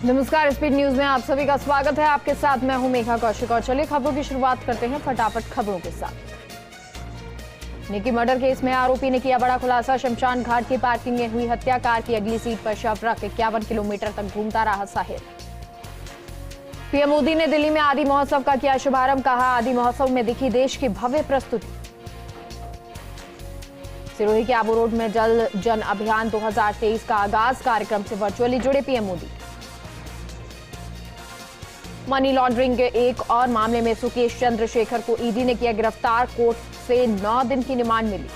नमस्कार, speed news में आप सभी का स्वागत है। आपके साथ मैं हूं मेघा कौशिक और चलिए खबरों की शुरुआत करते हैं फटाफट खबरों के साथ। निकी मर्डर केस में आरोपी ने किया बड़ा खुलासा। शमशान घाट की पार्किंग में हुई हत्या, कार की अगली सीट पर शव रख 51 किलोमीटर तक घूमता रहा साहिल। पीएम मोदी ने दिल्ली में आदि महोत्सव का किया शुभारंभ, कहा आदि महोत्सव में दिखी देश की भव्य प्रस्तुति। सिरोही के आबू रोड में जल जन अभियान 2023 का आगाज, कार्यक्रम से वर्चुअली जुड़े पीएम मोदी। मनी लॉन्ड्रिंग के एक और मामले में सुकेश चंद्रशेखर को ईडी ने किया गिरफ्तार, कोर्ट से 9 दिन की रिमांड मिली।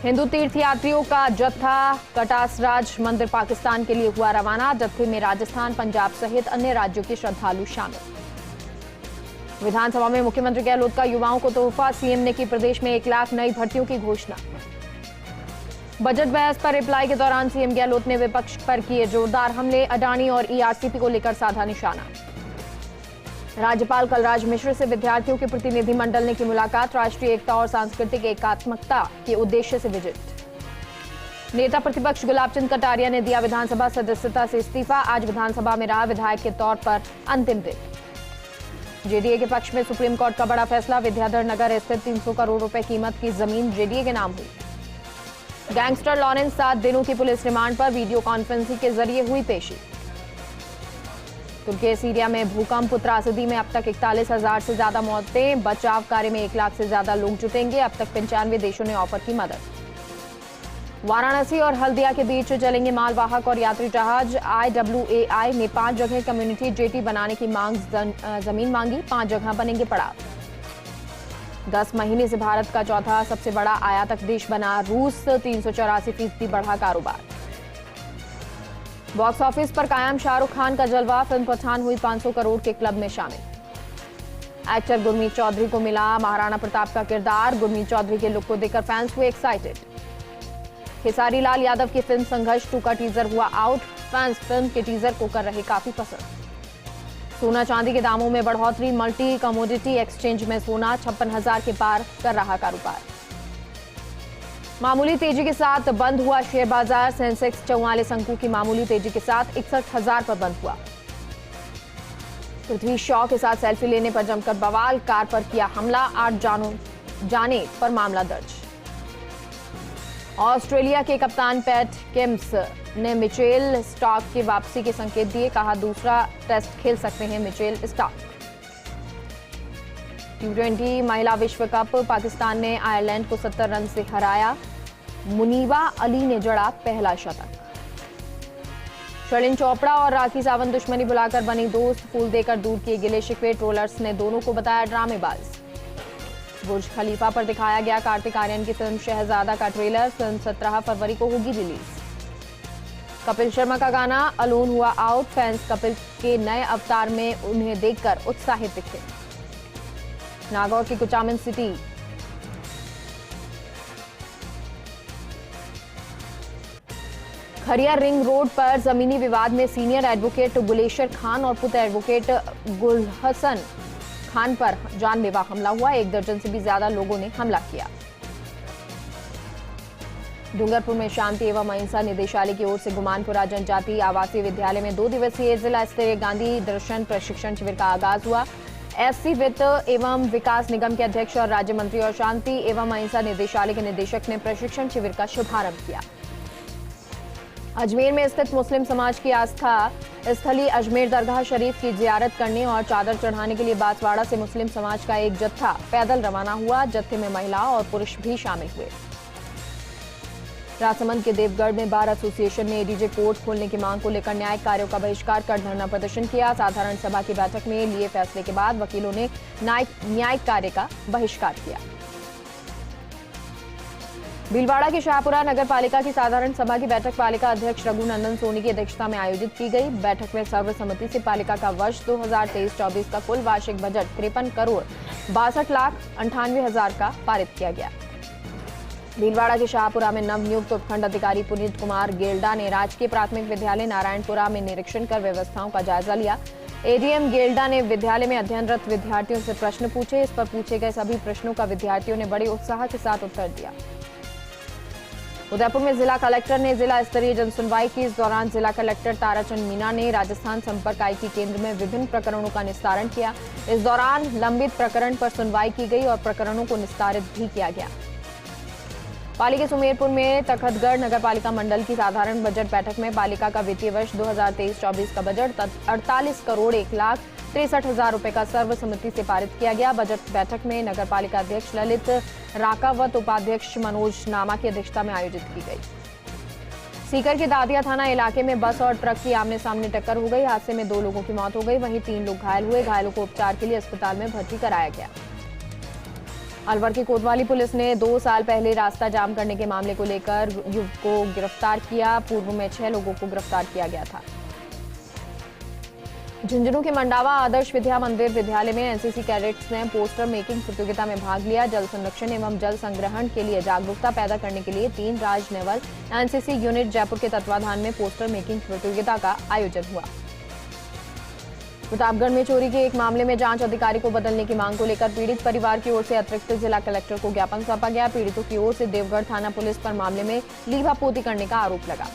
हिंदू तीर्थयात्रियों का जत्था कटासराज मंदिर पाकिस्तान के लिए हुआ रवाना, जत्थे में राजस्थान, पंजाब सहित अन्य राज्यों के श्रद्धालु शामिल। विधानसभा में मुख्यमंत्री गहलोत का युवाओं को तोहफा, सीएम ने की प्रदेश में 1 लाख नई भर्तियों की घोषणा। बजट बहस पर रिप्लाई के दौरान सीएम गहलोत ने विपक्ष पर किए जोरदार हमले, अडानी और ईआरसीपी को लेकर साधा निशाना। राज्यपाल कलराज मिश्र से विद्यार्थियों के प्रतिनिधिमंडल ने की मुलाकात, राष्ट्रीय एकता और सांस्कृतिक एकात्मकता के उद्देश्य से विजिट। नेता प्रतिपक्ष गुलाब चंद कटारिया ने दिया विधानसभा सदस्यता से इस्तीफा, आज विधानसभा में रहा विधायक के तौर पर अंतिम दिन। जेडीए के पक्ष में सुप्रीम कोर्ट का बड़ा फैसला, विद्याधर नगर स्थित 300 करोड़ रुपए कीमत की जमीन जेडीए के नाम हुई। गैंगस्टर लॉरेंस 7 दिनों की पुलिस रिमांड पर वीडियो कॉन्फ्रेंसिंग के जरिए हुई पेशी। तुर्की सीरिया में भूकंप, त्रासदी में अब तक 41,000 से ज्यादा मौतें, बचाव कार्य में 1 लाख से ज्यादा लोग जुटेंगे, अब तक 95 देशों ने ऑफर की मदद। वाराणसी और हल्दिया के बीच चलेंगे मालवाहक और यात्री जहाज। IWAI ने 5 जगह कम्युनिटी जेटी बनाने की जमीन मांगी, 5 जगह बनेंगे पड़ाव। 10 महीने से भारत का चौथा सबसे बड़ा आयातक देश बना रूस, 384% बढ़ा कारोबार। बॉक्स ऑफिस पर कायम शाहरुख खान का जलवा, फिल्म पठान हुई 500 करोड़ के क्लब में शामिल। एक्टर गुरमीत चौधरी को मिला महाराणा प्रताप का किरदार, गुरमीत चौधरी के लुक को देखकर फैंस हुए एक्साइटेड। खेसारी लाल यादव की फिल्म संघर्ष 2 का टीजर हुआ आउट, फैंस फिल्म के टीजर को कर रहे काफी पसंद। सोना चांदी के दामों में बढ़ोतरी, मल्टी कमोडिटी एक्सचेंज में सोना 56,000 के पार कर रहा कारोबार। मामूली तेजी के साथ बंद हुआ शेयर बाजार, सेंसेक्स 44 अंकों की मामूली तेजी के साथ 61,000 पर बंद हुआ। पृथ्वी शॉ के साथ सेल्फी लेने पर जमकर बवाल, कार पर किया हमला, 8 जाने पर मामला दर्ज। ऑस्ट्रेलिया के कप्तान पैट कमिंस ने मिचेल स्टार्क की वापसी के संकेत दिए, कहा दूसरा टेस्ट खेल सकते हैं मिचेल स्टार्क। T20 महिला विश्व कप, पाकिस्तान ने आयरलैंड को 70 रन से हराया, मुनीबा अली ने जड़ा पहला शतक। शर्लिन चोपड़ा और राखी सावंत दुश्मनी बुलाकर बनी दोस्त, फूल देकर दूर किए गिले शिकवे, ट्रोलर्स ने दोनों को बताया ड्रामेबाज। बुर्ज खलीफा पर दिखाया गया कार्तिक आर्यन की फिल्म शहजादा का ट्रेलर, फिल्म 17 फरवरी को होगी रिलीज। कपिल शर्मा का गाना अलोन हुआ आउट, फैंस कपिल के नए अवतार में उन्हें देखकर उत्साहित दिखे। नागौर की कुचामन सिटी खरिया रिंग रोड पर जमीनी विवाद में सीनियर एडवोकेट गुलेशर खान और पुत्र एडवोकेट गुलहसन खान पर जानलेवा हमला हुआ, 1 दर्जन से भी ज्यादा लोगों ने हमला किया। डूंगरपुर में शांति एवं अहिंसा निदेशालय की ओर से गुमानपुरा जनजातीय आवासीय विद्यालय में 2 दिवसीय जिला स्तरीय गांधी दर्शन प्रशिक्षण शिविर का आगाज हुआ। एससी वित्त एवं विकास निगम के अध्यक्ष और राज्य मंत्री और शांति एवं अहिंसा निदेशालय के निदेशक ने प्रशिक्षण शिविर का शुभारंभ किया। अजमेर में स्थित मुस्लिम समाज की आस्था स्थली अजमेर दरगाह शरीफ की जियारत करने और चादर चढ़ाने के लिए बांसवाड़ा से मुस्लिम समाज का एक जत्था पैदल रवाना हुआ, जत्थे में महिला और पुरुष भी शामिल हुए। राजसमंद के देवगढ़ में बार एसोसिएशन ने एडीजे कोर्ट खोलने की मांग को लेकर न्यायिक कार्यों का बहिष्कार कर धरना प्रदर्शन किया। साधारण सभा की बैठक में लिए फैसले के बाद वकीलों ने न्यायिक कार्य का बहिष्कार किया। भीलवाड़ा की शाहपुरा नगर पालिका की साधारण सभा की बैठक पालिका अध्यक्ष रघुनंदन सोनी की अध्यक्षता में आयोजित की गई। बैठक में सर्वसम्मति से पालिका का वर्ष 2023-24 का कुल वार्षिक बजट 53 करोड़ 62 लाख 98 हजार का पारित किया गया। भीलवाड़ा के शाहपुरा में नवनियुक्त उपखंड अधिकारी पुनीत कुमार गेल्डा ने राजकीय प्राथमिक विद्यालय नारायणपुरा में निरीक्षण कर व्यवस्थाओं का जायजा लिया। एडीएम गेल्डा ने विद्यालय में अध्ययनरत विद्यार्थियों से प्रश्न पूछे। इस पर पूछे गए सभी प्रश्नों का विद्यार्थियों ने बड़े उत्साह के साथ उत्तर दिया। उदयपुर में जिला कलेक्टर ने जिला स्तरीय जनसुनवाई की। इस दौरान जिला कलेक्टर ताराचंद मीना ने राजस्थान संपर्क आईटी केंद्र में विभिन्न प्रकरणों का निस्तारण किया। इस दौरान लंबित प्रकरण पर सुनवाई की गई और प्रकरणों को निस्तारित भी किया गया। पाली के सुमेरपुर में तखतगढ़ नगर पालिका मंडल की साधारण बजट बैठक में पालिका का वित्तीय वर्ष 2023-24 का बजट 48 करोड़ 1,63,000 रुपए का सर्वसम्मति से पारित किया गया। बजट बैठक में नगर पालिका अध्यक्ष ललित राकावत, उपाध्यक्ष मनोज नामा की अध्यक्षता में आयोजित की गई। सीकर के दादिया थाना इलाके में बस और ट्रक की आमने सामने टक्कर हो गई। हादसे में 2 लोगों की मौत हो गई, वहीं 3 लोग घायल हुए। घायलों को उपचार के लिए अस्पताल में भर्ती कराया गया। अलवर की कोतवाली पुलिस ने 2 साल पहले रास्ता जाम करने के मामले को लेकर युवक को गिरफ्तार किया। पूर्व में 6 लोगों को गिरफ्तार किया गया था। झुंझुनू के मंडावा आदर्श विद्या मंदिर विद्यालय में एनसीसी कैडेट्स ने पोस्टर मेकिंग प्रतियोगिता में भाग लिया। जल संरक्षण एवं जल संग्रहण के लिए जागरूकता पैदा करने के लिए 3 राज नेवल एनसीसी यूनिट जयपुर के तत्वाधान में पोस्टर मेकिंग प्रतियोगिता का आयोजन हुआ। प्रतापगढ़ में चोरी के एक मामले में जांच अधिकारी को बदलने की मांग को लेकर पीड़ित परिवार की ओर से अतिरिक्त जिला कलेक्टर को ज्ञापन सौंपा गया। पीड़ितों की ओर से देवगढ़ थाना पुलिस पर मामले में लीभापोती करने का आरोप लगा।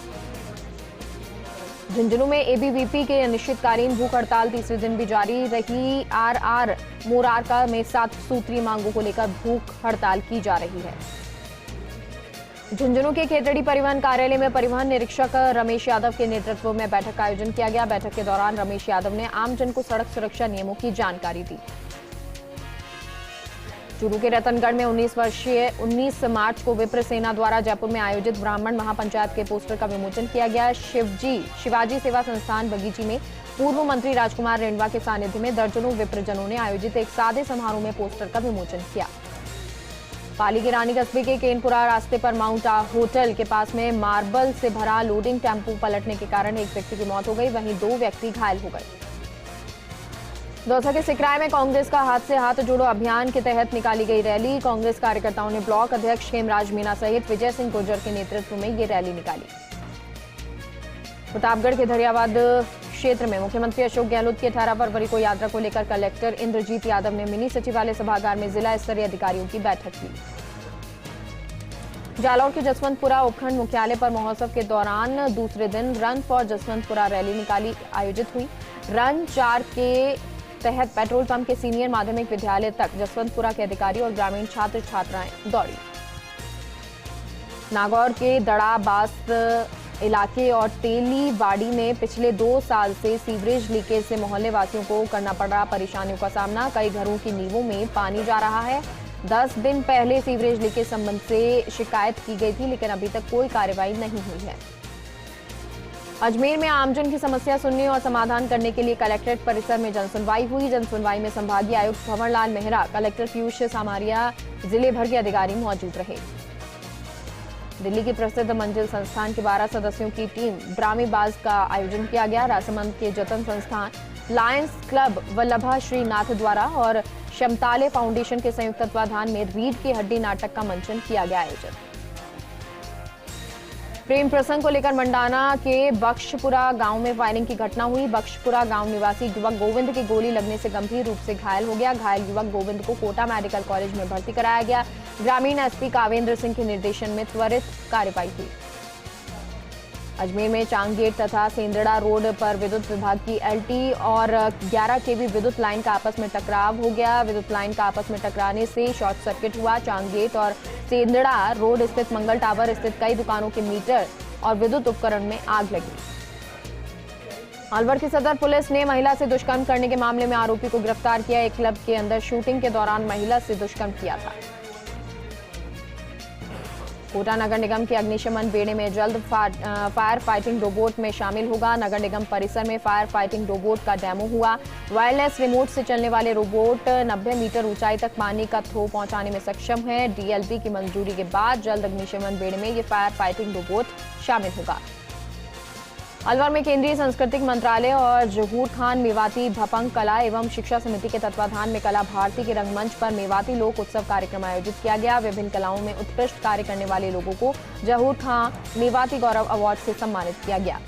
झुंझुनू में एबीवीपी के अनिश्चितकालीन भूख हड़ताल तीसरे दिन भी जारी रही। आरआर मोरारका में 7 सूत्रीय मांगों को लेकर भूख हड़ताल की जा रही है। झुंझुनू के खेतड़ी परिवहन कार्यालय में परिवहन निरीक्षक रमेश यादव के नेतृत्व में बैठक का आयोजन किया गया। बैठक के दौरान रमेश यादव ने आमजन को सड़क सुरक्षा नियमों की जानकारी दी। चूरू के रतनगढ़ में 19 मार्च को विप्र सेना द्वारा जयपुर में आयोजित ब्राह्मण महापंचायत के पोस्टर का विमोचन किया गया। शिवाजी सेवा संस्थान बगीची में पूर्व मंत्री राजकुमार रेणवा के सानिध्य में दर्जनों विप्रजनों ने आयोजित एक सादे समारोह में पोस्टर का विमोचन किया। पाली के रानी कस्बे के केनपुरा रास्ते पर माउंट होटल के पास में मार्बल से भरा लोडिंग टेम्पो पलटने के कारण एक व्यक्ति की मौत हो गई, वहीं 2 व्यक्ति घायल हो गए। दौसा के सिकराय में कांग्रेस का हाथ से हाथ जोड़ो अभियान के तहत निकाली गई रैली। कांग्रेस कार्यकर्ताओं ने ब्लॉक अध्यक्ष हेमराज मीणा सहित विजय सिंह गुर्जर के नेतृत्व में ये रैली निकाली। प्रतापगढ़ के धरियावाद क्षेत्र में मुख्यमंत्री अशोक गहलोत की 18 फरवरी को यात्रा को लेकर कलेक्टर इंद्रजीत यादव ने मिनी सचिवालय सभागार में जिला स्तरीय अधिकारियों की बैठक की। जालौर के जसवंतपुरा उपखंड मुख्यालय पर महोत्सव के दौरान दूसरे दिन रन फॉर जसवंतपुरा रैली आयोजित हुई। रन 4 के तहत पेट्रोल पंप के सीनियर माध्यमिक विद्यालय तक जसवंतपुरा के अधिकारी और ग्रामीण छात्र छात्राएं दौड़ी। नागौर के दड़ाबास इलाके और तेलीबाड़ी में पिछले 2 साल से सीवरेज लीकेज से मोहल्ले वासियों को करना पड़ रहा परेशानियों का सामना। कई घरों की नींवों में पानी जा रहा है। 10 दिन पहले सीवरेज लीकेज संबंध से शिकायत की गई थी, लेकिन अभी तक कोई कार्रवाई नहीं हुई है। अजमेर में आमजन की समस्या सुनने और समाधान करने के लिए कलेक्ट्रेट परिसर में जनसुनवाई हुई। जनसुनवाई में संभागीय आयुक्त भंवरलाल मेहरा, कलेक्टर पीयूष सामरिया, जिले भर के अधिकारी मौजूद रहे। दिल्ली की प्रसिद्ध मंजिल संस्थान के 12 सदस्यों की टीम ड्रामेबाज का आयोजन किया गया। राजसमंद के जतन संस्थान, लायंस क्लब वल्लभा श्रीनाथ द्वारा और शमताले फाउंडेशन के संयुक्त तत्वाधान में रीढ़ की हड्डी नाटक का मंचन किया गया आयोजन। प्रेम प्रसंग को लेकर मंडाना के बख्शपुरा गांव में फायरिंग की घटना हुई। बख्शपुरा गांव निवासी युवक गोविंद की गोली लगने से गंभीर रूप से घायल हो गया। घायल युवक गोविंद को कोटा मेडिकल कॉलेज में भर्ती कराया गया। ग्रामीण एसपी कावेंद्र सिंह के निर्देशन में त्वरित कार्रवाई हुई। अजमेर में चांगगेट तथा सेंदड़ा रोड पर विद्युत विभाग की एलटी और 11 केवी विद्युत लाइन का आपस में टकराव हो गया। विद्युत लाइन का आपस में टकराने से शॉर्ट सर्किट हुआ। चांगगेट और सेंदड़ा रोड स्थित मंगल टावर स्थित कई दुकानों के मीटर और विद्युत उपकरण में आग लगी। अलवर की सदर पुलिस ने महिला से दुष्कर्म करने के मामले में आरोपी को गिरफ्तार किया। एक क्लब के अंदर शूटिंग के दौरान महिला से दुष्कर्म किया था। कोटा नगर निगम के अग्निशमन बेड़े में जल्द फायर फाइटिंग रोबोट में शामिल होगा। नगर निगम परिसर में फायर फाइटिंग रोबोट का डेमो हुआ। वायरलेस रिमोट से चलने वाले रोबोट 90 मीटर ऊंचाई तक पानी का थ्रो पहुंचाने में सक्षम है। डीएलपी की मंजूरी के बाद जल्द अग्निशमन बेड़े में ये फायर फाइटिंग रोबोट शामिल होगा। अलवर में केंद्रीय सांस्कृतिक मंत्रालय और जहूर खान मेवाती भपंग कला एवं शिक्षा समिति के तत्वाधान में कला भारती के रंगमंच पर मेवाती लोक उत्सव कार्यक्रम आयोजित किया गया। विभिन्न कलाओं में उत्कृष्ट कार्य करने वाले लोगों को जहूर खान मेवाती गौरव अवार्ड से सम्मानित किया गया।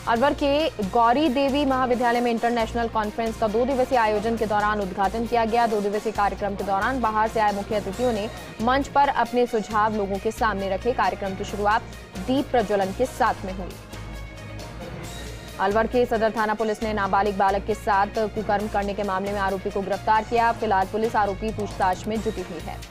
अलवर के गौरी देवी महाविद्यालय में इंटरनेशनल कॉन्फ्रेंस का 2 दिवसीय आयोजन के दौरान उद्घाटन किया गया। 2 दिवसीय कार्यक्रम के दौरान बाहर से आए मुख्य अतिथियों ने मंच पर अपने सुझाव लोगों के सामने रखे। कार्यक्रम की शुरुआत दीप प्रज्वलन के साथ में हुई। अलवर के सदर थाना पुलिस ने नाबालिग बालक के साथ कुकर्म करने के मामले में आरोपी को गिरफ्तार किया। फिलहाल पुलिस आरोपी पूछताछ में जुटी हुई है।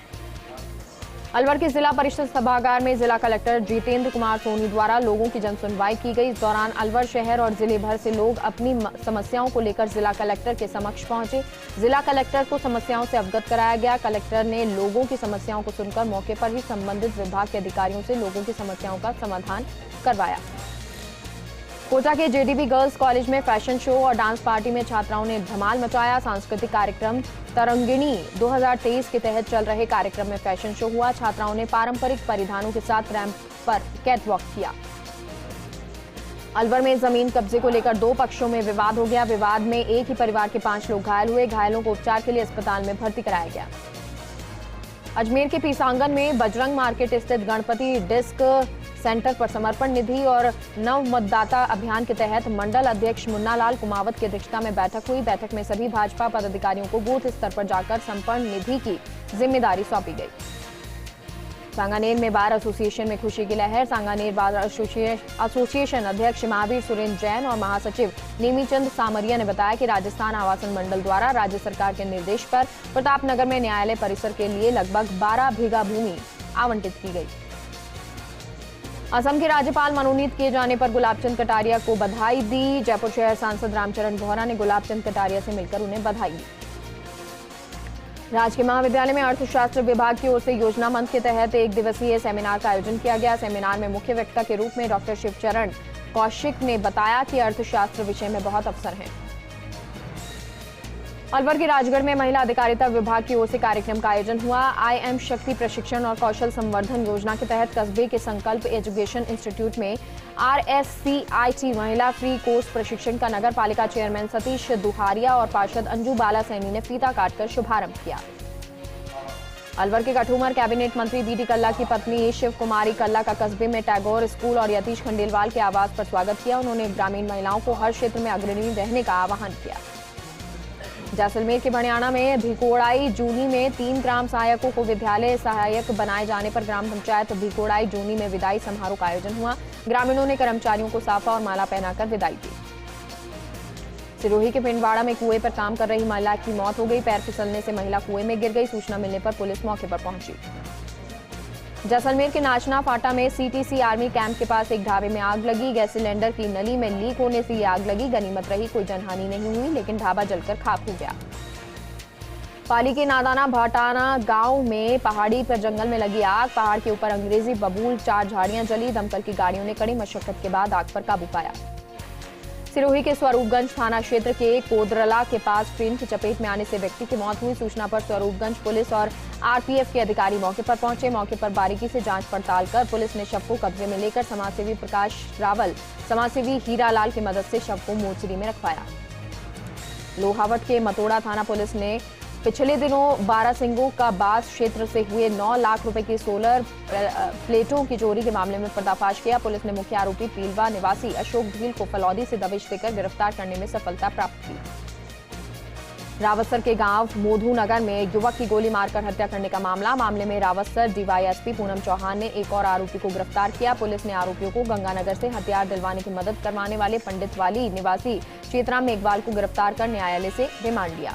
अलवर के जिला परिषद सभागार में जिला कलेक्टर जितेंद्र कुमार सोनी द्वारा लोगों की जनसुनवाई की गई। इस दौरान अलवर शहर और जिले भर से लोग अपनी समस्याओं को लेकर जिला कलेक्टर के समक्ष पहुंचे। जिला कलेक्टर को समस्याओं से अवगत कराया गया। कलेक्टर ने लोगों की समस्याओं को सुनकर मौके पर ही संबंधित विभाग के अधिकारियों से लोगों की समस्याओं का समाधान करवाया। कोटा के जेडीबी गर्ल्स कॉलेज में फैशन शो और डांस पार्टी में छात्राओं ने धमाल मचाया। सांस्कृतिक कार्यक्रम तरंगिणी 2023 के तहत चल रहे कार्यक्रम में फैशन शो हुआ। छात्राओं ने पारंपरिक परिधानों के साथ रैंप पर कैटवॉक किया। अलवर में जमीन कब्जे को लेकर 2 पक्षों में विवाद हो गया। विवाद में एक ही परिवार के 5 लोग घायल हुए। घायलों को उपचार के लिए अस्पताल में भर्ती कराया गया। अजमेर के पीसांगन में बजरंग मार्केट स्थित गणपति डिस्क सेंटर पर समर्पण निधि और नव मतदाता अभियान के तहत मंडल अध्यक्ष मुन्ना लाल कुमावत की अध्यक्षता में बैठक हुई। बैठक में सभी भाजपा पदाधिकारियों को बूथ स्तर पर जाकर समर्पण निधि की जिम्मेदारी सौंपी गई। सांगानेर में बार एसोसिएशन में खुशी की लहर। सांगानेर बार एसोसिएशन अध्यक्ष महावीर सुरेंद्र जैन और महासचिव नेमीचंद सामरिया ने बताया कि राजस्थान आवासन मंडल द्वारा राज्य सरकार के निर्देश पर प्रतापनगर में न्यायालय परिसर के लिए लगभग 12 बीघा भूमि आवंटित की गई। असम के राज्यपाल मनोनीत किए जाने पर गुलाबचंद कटारिया को बधाई दी। जयपुर शहर सांसद रामचरण बोहरा ने गुलाबचंद कटारिया से मिलकर उन्हें बधाई दी। राजकीय महाविद्यालय में अर्थशास्त्र विभाग की ओर से योजना मंच के तहत 1 दिवसीय सेमिनार का आयोजन किया गया। सेमिनार में मुख्य वक्ता के रूप में डॉक्टर शिवचरण कौशिक ने बताया कि अर्थशास्त्र विषय में बहुत अवसर हैं। अलवर के राजगढ़ में महिला अधिकारिता विभाग की ओर से कार्यक्रम का आयोजन हुआ। IM शक्ति प्रशिक्षण और कौशल संवर्धन योजना के तहत कस्बे के संकल्प एजुकेशन इंस्टीट्यूट में RSCIT महिला फ्री कोर्स प्रशिक्षण का नगर पालिका चेयरमैन सतीश दुहारिया और पार्षद अंजू बाला सैनी ने फीता काटकर शुभारंभ किया। अलवर के कठूमर कैबिनेट मंत्री BD कल्ला की पत्नी शिव कुमारी कल्ला का कस्बे में टैगोर स्कूल और यतीश खंडेलवाल के आवास पर स्वागत किया। उन्होंने ग्रामीण महिलाओं को हर क्षेत्र में अग्रणी रहने का आह्वान किया। जैसलमेर के भणियाना में भिकोड़ाई जूनी में 3 ग्राम सहायकों को विद्यालय सहायक बनाए जाने पर ग्राम पंचायत भिकोड़ाई जूनी में विदाई समारोह का आयोजन हुआ। ग्रामीणों ने कर्मचारियों को साफा और माला पहनाकर विदाई दी। सिरोही के पिंडवाड़ा में कुएं पर काम कर रही महिला की मौत हो गई। पैर फिसलने से महिला कुएं में गिर गई। सूचना मिलने पर पुलिस मौके पर पहुंची। जैसलमेर के नाचना फाटा में CTC आर्मी कैंप के पास एक ढाबे में आग लगी। गैस सिलेंडर की नली में लीक होने से ये आग लगी। गनीमत रही कोई जनहानि नहीं हुई, लेकिन ढाबा जलकर खाक हो गया। पाली के नादाना भाटाना गांव में पहाड़ी पर जंगल में लगी आग। पहाड़ के ऊपर अंग्रेजी बबूल 4 झाड़ियां जली। दमकल की गाड़ियों ने कड़ी मशक्कत के बाद आग पर काबू पाया। सिरोही के स्वरूपगंज थाना क्षेत्र के कोदरला के पास ट्रेन की चपेट में आने से व्यक्ति की मौत हुई। सूचना पर स्वरूपगंज पुलिस और RPF के अधिकारी मौके पर पहुंचे। मौके पर बारीकी से जांच पड़ताल कर पुलिस ने शव को कब्जे में लेकर समाजसेवी प्रकाश रावल, समाजसेवी हीरालाल की मदद से शव को मोर्चरी में रखवाया। लोहावट के मतोड़ा थाना पुलिस ने पिछले दिनों बारासिंगो का बास क्षेत्र से हुए 9 लाख रुपए की सोलर प्लेटों की चोरी के मामले में पर्दाफाश किया। पुलिस ने मुख्य आरोपी पीलवा निवासी अशोक भील को फलौदी से दबिश देकर गिरफ्तार करने में सफलता प्राप्त की। रावतसर के गांव मोधू नगर में युवक की गोली मारकर हत्या करने का मामले में रावतसर DYSP पूनम चौहान ने एक और आरोपी को गिरफ्तार किया। पुलिस ने आरोपियों को गंगानगर से हथियार दिलवाने की मदद करवाने वाले पंडित वाली निवासी चेतराम मेघवाल को गिरफ्तार कर न्यायालय से रिमांड लिया।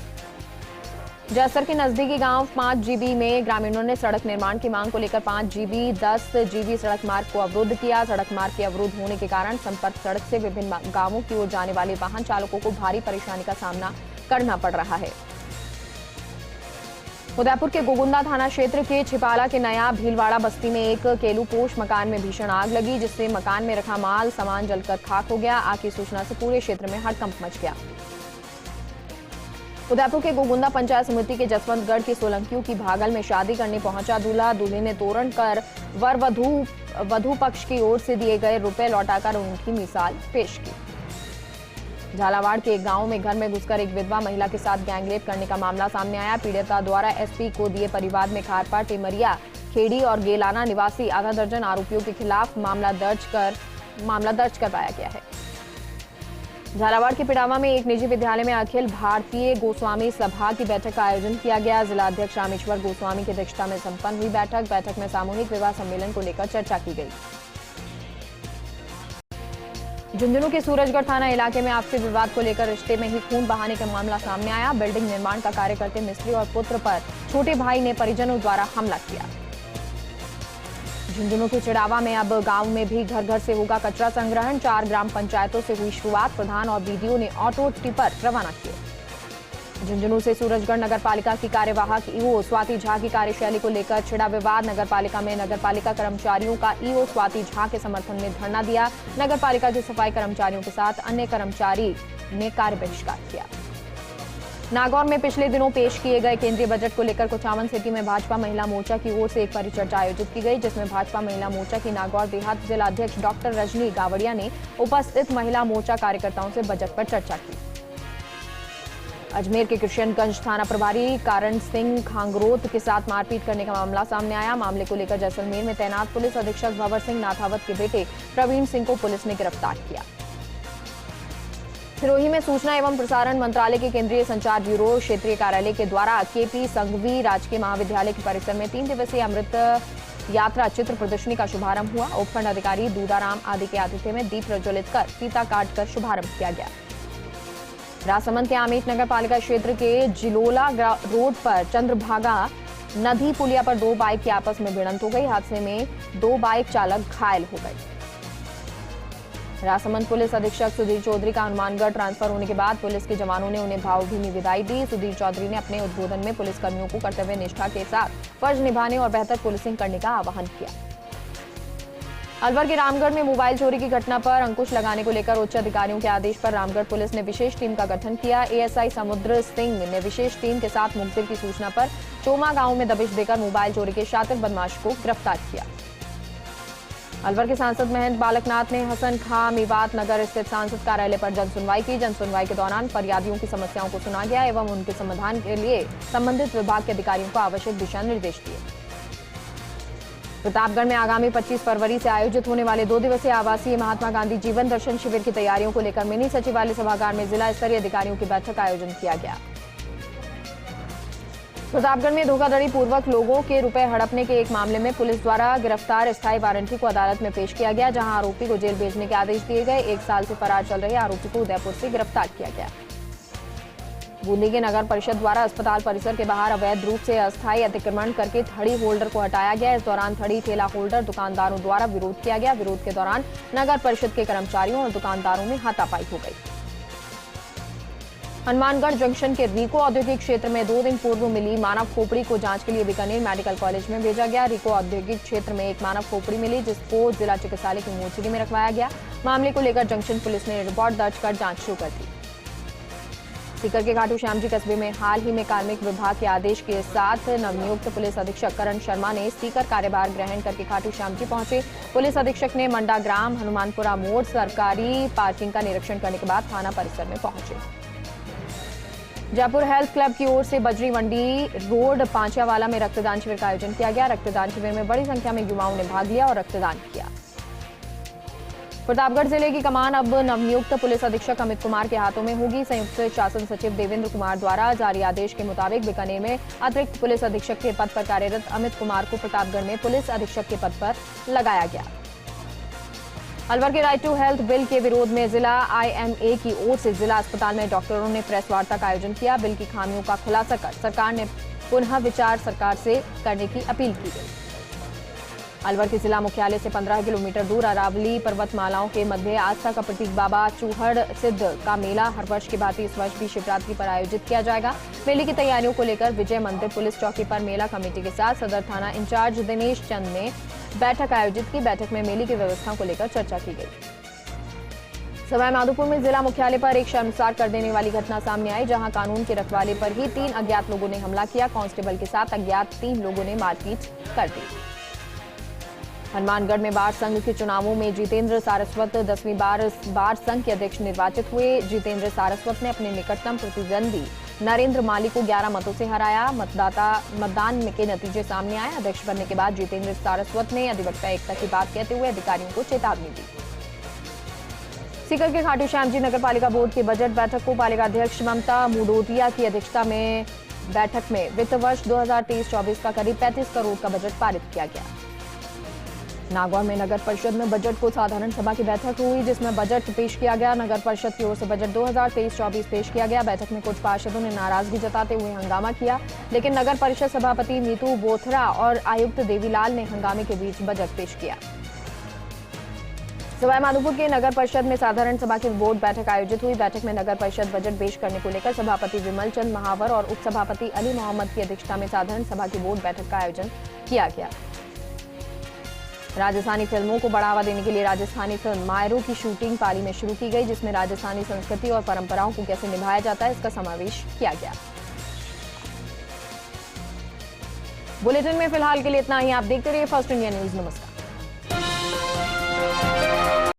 जैसर के नजदीकी गांव 5 GB में ग्रामीणों ने सड़क निर्माण की मांग को लेकर 5 GB 10 GB सड़क मार्ग को अवरुद्ध किया। सड़क मार्ग के अवरुद्ध होने के कारण संपर्क सड़क से विभिन्न गांवों की ओर जाने वाले वाहन चालकों को भारी परेशानी का सामना करना पड़ रहा है। उदयपुर के गोगुंदा थाना क्षेत्र के छिपाला के नया भीलवाड़ा बस्ती में एक केलूपोश मकान में भीषण आग लगी, जिससे मकान में रखा माल सामान जलकर खाक हो गया। आग की सूचना से पूरे क्षेत्र में हड़कंप मच गया। उदयपुर के गोगुंदा पंचायत समिति के जसवंतगढ़ की सोलंकियों की भागल में शादी करने पहुंचा दूल्हा दूल्हे ने तोरण कर वर वधू पक्ष की ओर से दिए गए रुपए लौटाकर उनकी मिसाल पेश की। झालावाड़ के एक गांव में घर में घुसकर एक विधवा महिला के साथ गैंगरेप करने का मामला सामने आया। पीड़िता द्वारा SP को दिए परिवार में खारपा, टेमरिया, खेड़ी और गेलाना निवासी आधा दर्जन आरोपियों के खिलाफ मामला दर्ज करवाया गया है। झालावाड़ के पिड़ावा में एक निजी विद्यालय में अखिल भारतीय गोस्वामी सभा की बैठक का आयोजन किया गया। जिला अध्यक्ष रामेश्वर गोस्वामी की अध्यक्षता में संपन्न हुई बैठक में सामूहिक विवाह सम्मेलन को लेकर चर्चा की गई। झुंझुनू के सूरजगढ़ थाना इलाके में आपसी विवाद को लेकर रिश्ते में ही खून बहाने का मामला सामने आया। बिल्डिंग निर्माण का कार्य करते मिस्त्री और पुत्र पर छोटे भाई ने परिजनों द्वारा हमला किया। झुंझुनू के चिड़ावा में अब गांव में भी घर घर से होगा कचरा संग्रहण। 4 ग्राम पंचायतों से हुई शुरुआत। प्रधान और बीडीओ ने ऑटो टिपर रवाना किए। झुंझुनू से सूरजगढ़ नगर पालिका की कार्यवाहक ईओ स्वाति झा की कार्यशैली को लेकर छिड़ा विवाद। नगर पालिका में नगर पालिका कर्मचारियों का ईओ स्वाति झा के समर्थन में धरना दिया। नगर पालिका के सफाई कर्मचारियों के साथ अन्य कर्मचारी ने कार्य बहिष्कार किया। नागौर में पिछले दिनों पेश किए गए केंद्रीय बजट को लेकर कुचामन सिटी में भाजपा महिला मोर्चा की ओर से एक परिचर्चा आयोजित की गई, जिसमें भाजपा महिला मोर्चा की नागौर देहात जिला अध्यक्ष डॉक्टर रजनी गावड़िया ने उपस्थित महिला मोर्चा कार्यकर्ताओं से बजट पर चर्चा की। अजमेर के किशनगंज थाना प्रभारी कारण सिंह खांगरोत के साथ मारपीट करने का मामला सामने आया। मामले को लेकर जैसलमेर में तैनात पुलिस अधीक्षक भंवर सिंह नाथावत के बेटे प्रवीण सिंह को पुलिस ने गिरफ्तार किया। सिरोही में सूचना एवं प्रसारण मंत्रालय के केंद्रीय संचार ब्यूरो क्षेत्रीय कार्यालय के द्वारा केपी संघवी राजकीय महाविद्यालय के परिसर में 3 दिवसीय अमृत यात्रा चित्र प्रदर्शनी का शुभारंभ हुआ। उपखंड अधिकारी दूधाराम आदि के आतिथ्य में दीप प्रज्वलित कर फीता काटकर शुभारंभ किया गया। राजसमंद के आमेट नगर पालिका क्षेत्र के जिलोला रोड पर चंद्रभागा नदी पुलिया पर 2 बाइक की आपस में भिड़ंत हो गई। हादसे में 2 बाइक चालक घायल हो गए। राजसमंद पुलिस अधीक्षक सुधीर चौधरी का हनुमानगढ़ ट्रांसफर होने के बाद पुलिस के जवानों ने उन्हें भावभीनी विदाई दी। सुधीर चौधरी ने अपने उद्बोधन में पुलिस कर्मियों को कर्तव्य निष्ठा के साथ फर्ज निभाने और बेहतर पुलिसिंग करने का आह्वान किया। अलवर के रामगढ़ में मोबाइल चोरी की घटना पर अंकुश लगाने को लेकर उच्च अधिकारियों के आदेश पर रामगढ़ पुलिस ने विशेष टीम का गठन किया। एएसआई समुद्र सिंह ने विशेष टीम के साथ मुखबिर की सूचना पर चोमा गांव में दबिश देकर मोबाइल चोरी के शातिर बदमाश को गिरफ्तार किया। अलवर के सांसद महंत बालकनाथ ने हसन खां मेवात नगर स्थित सांसद कार्यालय पर जनसुनवाई की। जनसुनवाई के दौरान फरियादियों की समस्याओं को सुना गया एवं उनके समाधान के लिए संबंधित विभाग के अधिकारियों को आवश्यक दिशा निर्देश दिए। प्रतापगढ़ में आगामी 25 फरवरी से आयोजित होने वाले 2 दिवसीय आवासीय महात्मा गांधी जीवन दर्शन शिविर की तैयारियों को लेकर मिनी सचिवालय सभागार में जिला स्तरीय अधिकारियों की बैठक का आयोजन किया गया। प्रतापगढ़ में धोखाधड़ी पूर्वक लोगों के रुपए हड़पने के एक मामले में पुलिस द्वारा गिरफ्तार स्थायी वारंटी को अदालत में पेश किया गया, जहां आरोपी को जेल भेजने के आदेश दिए गए। 1 साल से फरार चल रहे आरोपी को उदयपुर से गिरफ्तार किया गया। बूंदी के नगर परिषद द्वारा अस्पताल परिसर के बाहर अवैध रूप से अस्थायी अतिक्रमण करके थड़ी होल्डर को हटाया गया। इस दौरान थड़ी ठेला होल्डर दुकानदारों द्वारा विरोध किया गया। विरोध के दौरान नगर परिषद के कर्मचारियों और दुकानदारों में हाथापाई हो गई। हनुमानगढ़ जंक्शन के रीको औद्योगिक क्षेत्र में 2 दिन पूर्व मिली मानव खोपड़ी को जांच के लिए बीकानेर मेडिकल कॉलेज में भेजा गया। रीको औद्योगिक क्षेत्र में एक मानव खोपड़ी मिली, जिसको जिला चिकित्सालय की मोर्चरी में रखवाया गया। मामले को लेकर जंक्शन पुलिस ने रिपोर्ट दर्ज कर जांच शुरू कर दी। सीकर के खाटू श्यामजी कस्बे में हाल ही में कार्मिक विभाग के आदेश के साथ नवनियुक्त पुलिस अधीक्षक करण शर्मा ने सीकर कार्यभार ग्रहण करके खाटू श्यामजी पहुंचे। पुलिस अधीक्षक ने मंडा ग्राम हनुमानपुरा मोड़ सरकारी पार्किंग का निरीक्षण करने के बाद थाना परिसर में पहुंचे। जयपुर हेल्थ क्लब की ओर से बजरी मंडी रोड पांचावाला में रक्तदान शिविर का आयोजन किया गया। रक्तदान शिविर में बड़ी संख्या में युवाओं ने भाग लिया और रक्तदान किया। प्रतापगढ़ जिले की कमान अब नवनियुक्त पुलिस अधीक्षक अमित कुमार के हाथों में होगी। संयुक्त शासन सचिव देवेंद्र कुमार द्वारा जारी आदेश के मुताबिक बीकानेर में अतिरिक्त पुलिस अधीक्षक के पद पर कार्यरत अमित कुमार को प्रतापगढ़ में पुलिस अधीक्षक के पद पर लगाया गया। अलवर के राइट टू हेल्थ बिल के विरोध में जिला IMA की ओर से जिला अस्पताल में डॉक्टरों ने प्रेस वार्ता का आयोजन किया। बिल की खामियों का खुलासा कर सरकार ने पुनः विचार सरकार से करने की अपील की गई। अलवर के जिला मुख्यालय से 15 किलोमीटर दूर अरावली पर्वतमालाओं के मध्य आस्था का प्रतीक बाबा चूहड़ सिद्ध का मेला हर वर्ष की भांति इस वर्ष भी शिवरात्रि पर आयोजित किया जाएगा। मेले की तैयारियों को लेकर विजय मंदिर पुलिस चौकी पर मेला कमेटी के साथ सदर थाना इंचार्ज दिनेश चंद ने बैठक आयोजित की। बैठक में मेले की व्यवस्थाओं को लेकर चर्चा की गई। सवाई माधोपुर में जिला मुख्यालय पर एक शर्मसार कर देने वाली घटना सामने आई, जहां कानून के रखवाले पर ही 3 अज्ञात लोगों ने हमला किया। कांस्टेबल के साथ अज्ञात 3 लोगों ने मारपीट कर दी। हनुमानगढ़ में बार संघ के चुनावों में जितेंद्र सारस्वत 10वीं बार संघ के अध्यक्ष निर्वाचित हुए। जितेंद्र सारस्वत ने अपने निकटतम प्रतिद्वंदी नरेंद्र माली को 11 मतों से हराया। मतदान के नतीजे सामने आए। अध्यक्ष बनने के बाद जितेंद्र सारस्वत ने अधिवक्ता एकता की बात कहते हुए अधिकारियों को चेतावनी दी। सीकर के खाटू श्याम जी नगर पालिका बोर्ड की बजट बैठक को पालिका अध्यक्ष ममता मुडोटिया की अध्यक्षता में बैठक में वित्त वर्ष 2023-24 का करीब 35 करोड़ का बजट पारित किया गया। नागौर में नगर परिषद में बजट को साधारण सभा की बैठक हुई, जिसमें बजट पेश किया गया। नगर परिषद की ओर से बजट 2023-24 पेश किया गया। बैठक में कुछ पार्षदों ने नाराजगी जताते हुए हंगामा किया, लेकिन नगर परिषद सभापति नीतू बोथरा और आयुक्त देवीलाल ने हंगामे के बीच बजट पेश किया। सवाई माधोपुर के नगर परिषद में साधारण सभा की बोर्ड बैठक आयोजित हुई। बैठक में नगर परिषद बजट पेश करने को लेकर सभापति विमल चंद महावर और उपसभापति अली मोहम्मद की अध्यक्षता में साधारण सभा की बोर्ड बैठक का आयोजन किया गया। राजस्थानी फिल्मों को बढ़ावा देने के लिए राजस्थानी फिल्म मायरो की शूटिंग पाली में शुरू की गई, जिसमें राजस्थानी संस्कृति और परंपराओं को कैसे निभाया जाता है इसका समावेश किया गया। बुलेटिन में फिलहाल के लिए इतना ही। आप देखते रहिए फर्स्ट इंडिया न्यूज। नमस्कार।